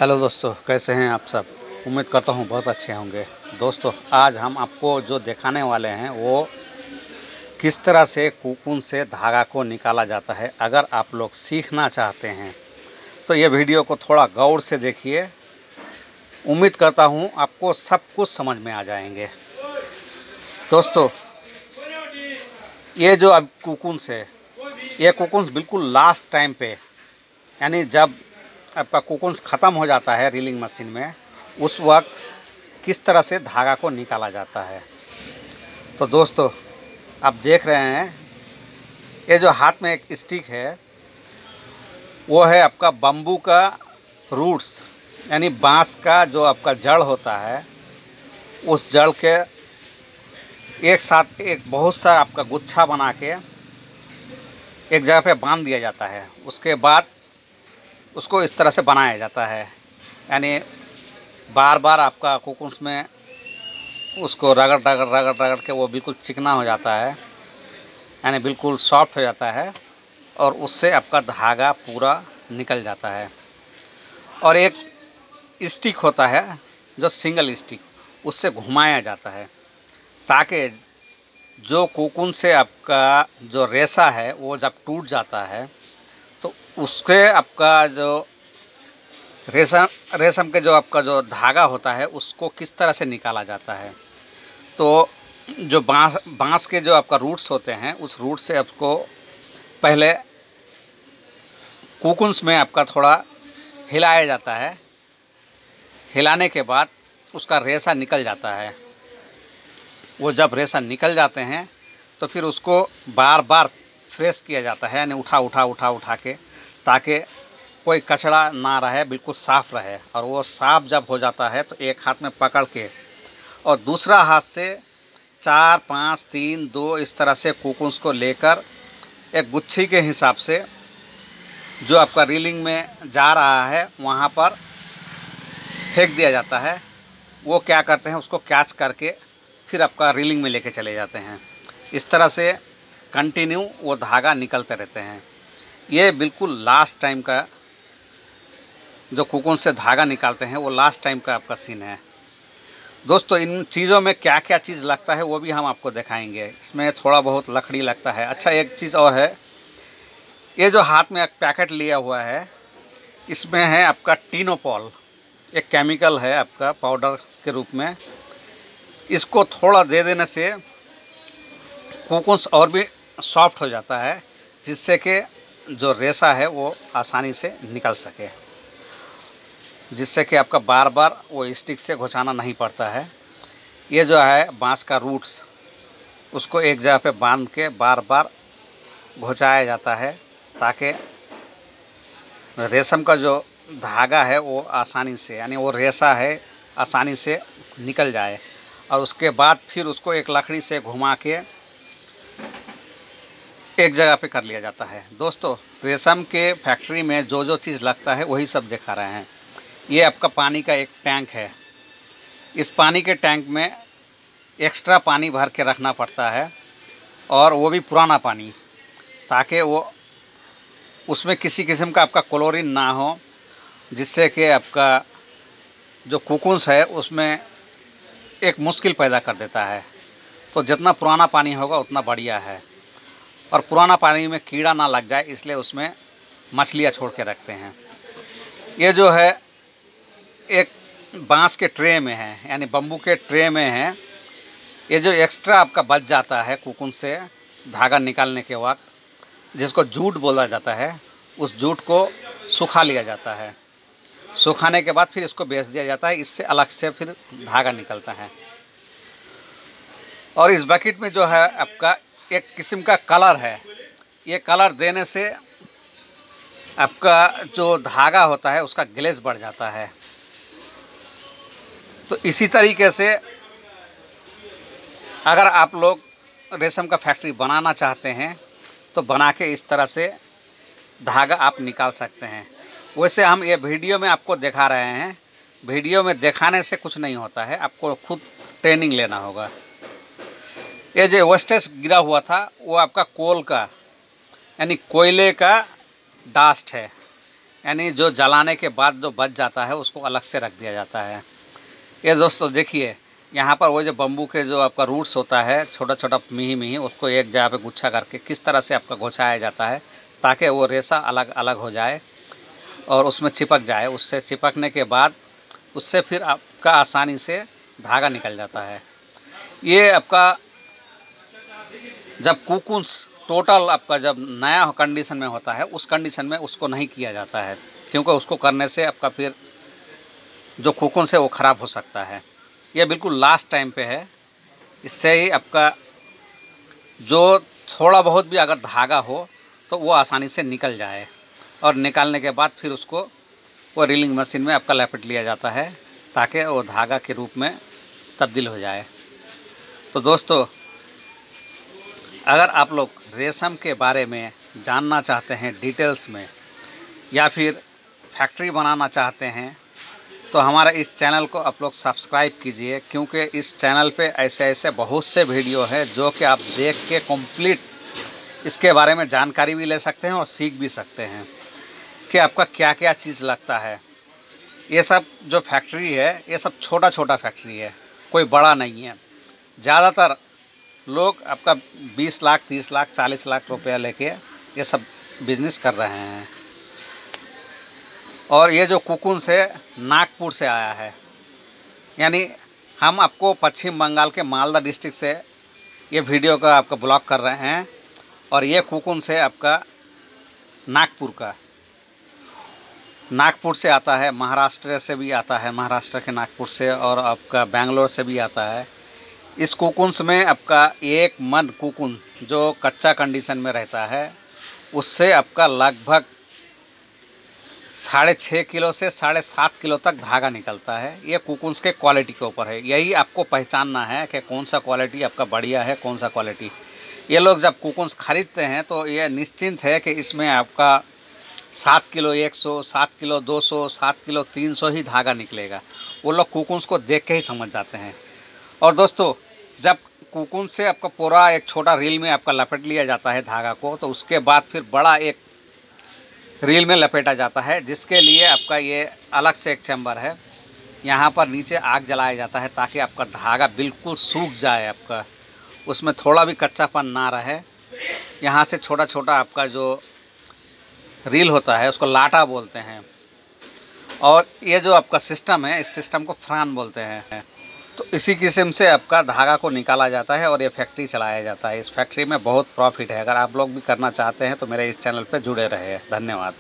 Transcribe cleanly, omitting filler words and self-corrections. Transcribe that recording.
Hello दोस्तों, कैसे हैं आप सब। उम्मीद करता हूँ बहुत अच्छे होंगे। दोस्तों, आज हम आपको जो दिखाने वाले हैं वो किस तरह से कोकून से धागा को निकाला जाता है। अगर आप लोग सीखना चाहते हैं तो ये वीडियो को थोड़ा गौर से देखिए। उम्मीद करता हूँ आपको सब कुछ समझ में आ जाएंगे। दोस्तों, ये जो अब कोकून से ये कोकून बिल्कुल लास्ट टाइम पे, यानी जब आपका कोकून ख़त्म हो जाता है रीलिंग मशीन में, उस वक्त किस तरह से धागा को निकाला जाता है। तो दोस्तों, आप देख रहे हैं ये जो हाथ में एक स्टिक है वो है आपका बम्बू का रूट्स, यानी बांस का जो आपका जड़ होता है, उस जड़ के एक साथ एक बहुत सा आपका गुच्छा बना के एक जगह पे बांध दिया जाता है। उसके बाद उसको इस तरह से बनाया जाता है, यानी बार बार आपका कोकून में उसको रगड़ रगड़ रगड़ रगड़ के वो बिल्कुल चिकना हो जाता है, यानी बिल्कुल सॉफ्ट हो जाता है, और उससे आपका धागा पूरा निकल जाता है। और एक स्टिक होता है जो सिंगल स्टिक, उससे घुमाया जाता है ताकि जो कोकून से आपका जो रेशा है वो जब टूट जाता है तो उसके आपका जो रेशम के जो आपका जो धागा होता है उसको किस तरह से निकाला जाता है। तो जो बांस के जो आपका रूट्स होते हैं, उस रूट से आपको पहले कोकून्स में आपका थोड़ा हिलाया जाता है। हिलाने के बाद उसका रेशा निकल जाता है। वो जब रेशा निकल जाते हैं तो फिर उसको बार बार फ्रेश किया जाता है, यानी उठा के, ताकि कोई कचरा ना रहे, बिल्कुल साफ़ रहे। और वो साफ़ जब हो जाता है तो एक हाथ में पकड़ के और दूसरा हाथ से 4, 5, 3, 2 इस तरह से कोकून्स को लेकर एक गुच्छी के हिसाब से जो आपका रीलिंग में जा रहा है वहाँ पर फेंक दिया जाता है। वो क्या करते हैं, उसको कैच करके फिर आपका रीलिंग में लेके चले जाते हैं। इस तरह से कंटिन्यू वो धागा निकलते रहते हैं। ये बिल्कुल लास्ट टाइम का जो कोकून से धागा निकालते हैं वो लास्ट टाइम का आपका सीन है। दोस्तों, इन चीज़ों में क्या क्या चीज़ लगता है वो भी हम आपको दिखाएंगे। इसमें थोड़ा बहुत लकड़ी लगता है। अच्छा, एक चीज़ और है, ये जो हाथ में एक पैकेट लिया हुआ है, इसमें है आपका टिनोपॉल, एक केमिकल है आपका पाउडर के रूप में। इसको थोड़ा दे देने से कोकून्स और भी सॉफ्ट हो जाता है, जिससे कि जो रेशा है वो आसानी से निकल सके, जिससे कि आपका बार बार वो स्टिक से घुसाना नहीं पड़ता है। ये जो है बांस का रूट्स, उसको एक जगह पे बांध के बार बार घुसाया जाता है ताकि रेशम का जो धागा है वो आसानी से, यानी वो रेशा है, आसानी से निकल जाए। और उसके बाद फिर उसको एक लकड़ी से घुमा के एक जगह पे कर लिया जाता है। दोस्तों, रेशम के फैक्ट्री में जो जो चीज़ लगता है वही सब दिखा रहे हैं। ये आपका पानी का एक टैंक है। इस पानी के टैंक में एक्स्ट्रा पानी भर के रखना पड़ता है, और वो भी पुराना पानी, ताकि वो उसमें किसी किस्म का आपका क्लोरीन ना हो, जिससे कि आपका जो कोकून्स है उसमें एक मुश्किल पैदा कर देता है। तो जितना पुराना पानी होगा उतना बढ़िया है, और पुराना पानी में कीड़ा ना लग जाए इसलिए उसमें मछलियाँ छोड़ के रखते हैं। ये जो है एक बांस के ट्रे में है, यानी बम्बू के ट्रे में है। ये जो एक्स्ट्रा आपका बच जाता है कोकून से धागा निकालने के वक्त, जिसको जूट बोला जाता है, उस जूट को सुखा लिया जाता है। सुखाने के बाद फिर इसको बेच दिया जाता है। इससे अलग से फिर धागा निकलता है। और इस बकेट में जो है आपका एक किस्म का कलर है। ये कलर देने से आपका जो धागा होता है उसका ग्लेज बढ़ जाता है। तो इसी तरीके से अगर आप लोग रेशम का फैक्ट्री बनाना चाहते हैं तो बना के इस तरह से धागा आप निकाल सकते हैं। वैसे हम ये वीडियो में आपको दिखा रहे हैं। वीडियो में दिखाने से कुछ नहीं होता है, आपको खुद ट्रेनिंग लेना होगा। ये जो वेस्टेज गिरा हुआ था वो आपका कोल का, यानी कोयले का डास्ट है। यानी जो जलाने के बाद जो बच जाता है उसको अलग से रख दिया जाता है। ये दोस्तों देखिए, यहाँ पर वो जो बम्बू के जो आपका रूट्स होता है, छोटा छोटा मिही उसको एक जगह पे गुच्छा करके किस तरह से आपका घुसाया जाता है ताकि वो रेशा अलग अलग हो जाए और उसमें चिपक जाए। उससे चिपकने के बाद उससे फिर आपका आसानी से धागा निकल जाता है। ये आपका जब कुकुन्स टोटल आपका जब नया कंडीशन में होता है, उस कंडीशन में उसको नहीं किया जाता है, क्योंकि उसको करने से आपका फिर जो कुकुन्स है वो ख़राब हो सकता है। ये बिल्कुल लास्ट टाइम पे है। इससे ही आपका जो थोड़ा बहुत भी अगर धागा हो तो वो आसानी से निकल जाए, और निकालने के बाद फिर उसको वो रीलिंग मशीन में आपका लपेट लिया जाता है ताकि वो धागा के रूप में तब्दील हो जाए। तो दोस्तों, अगर आप लोग रेशम के बारे में जानना चाहते हैं डिटेल्स में, या फिर फैक्ट्री बनाना चाहते हैं, तो हमारा इस चैनल को आप लोग सब्सक्राइब कीजिए, क्योंकि इस चैनल पे ऐसे ऐसे बहुत से वीडियो हैं जो कि आप देख के कंप्लीट इसके बारे में जानकारी भी ले सकते हैं और सीख भी सकते हैं कि आपका क्या क्या चीज़ लगता है। ये सब जो फैक्ट्री है ये सब छोटा छोटा फैक्ट्री है, कोई बड़ा नहीं है। ज़्यादातर लोग आपका 20 लाख 30 लाख 40 लाख रुपया लेके ये सब बिजनेस कर रहे हैं। और ये जो कुकुन्स है नागपुर से आया है, यानी हम आपको पश्चिम बंगाल के मालदा डिस्ट्रिक्ट से ये वीडियो का आपका ब्लॉग कर रहे हैं, और ये कुकुन्स है आपका नागपुर का। नागपुर से आता है, महाराष्ट्र से भी आता है, महाराष्ट्र के नागपुर से, और आपका बेंगलोर से भी आता है। इस कुकुन्स में आपका एक मन कुकुन जो कच्चा कंडीशन में रहता है, उससे आपका लगभग 6.5 किलो से 7.5 किलो तक धागा निकलता है। ये कुकुन्स के क्वालिटी के ऊपर है, यही आपको पहचानना है कि कौन सा क्वालिटी आपका बढ़िया है, कौन सा क्वालिटी। ये लोग जब कुकुन्स खरीदते हैं तो ये निश्चिंत है कि इसमें आपका 7 किलो 100, 7 किलो 200, 7 किलो 300 ही धागा निकलेगा। वो लोग कुकुन्स को देख के ही समझ जाते हैं। और दोस्तों, जब कुकुन से आपका पूरा एक छोटा रील में आपका लपेट लिया जाता है धागा को, तो उसके बाद फिर बड़ा एक रील में लपेटा जाता है, जिसके लिए आपका ये अलग से एक चैम्बर है। यहाँ पर नीचे आग जलाया जाता है ताकि आपका धागा बिल्कुल सूख जाए, आपका उसमें थोड़ा भी कच्चापन ना रहे। यहाँ से छोटा छोटा आपका जो रील होता है उसको लाटा बोलते हैं, और ये जो आपका सिस्टम है इस सिस्टम को फ्रान बोलते हैं। तो इसी किस्म से आपका धागा को निकाला जाता है और ये फैक्ट्री चलाया जाता है। इस फैक्ट्री में बहुत प्रॉफिट है। अगर आप लोग भी करना चाहते हैं तो मेरे इस चैनल पे जुड़े रहे। धन्यवाद।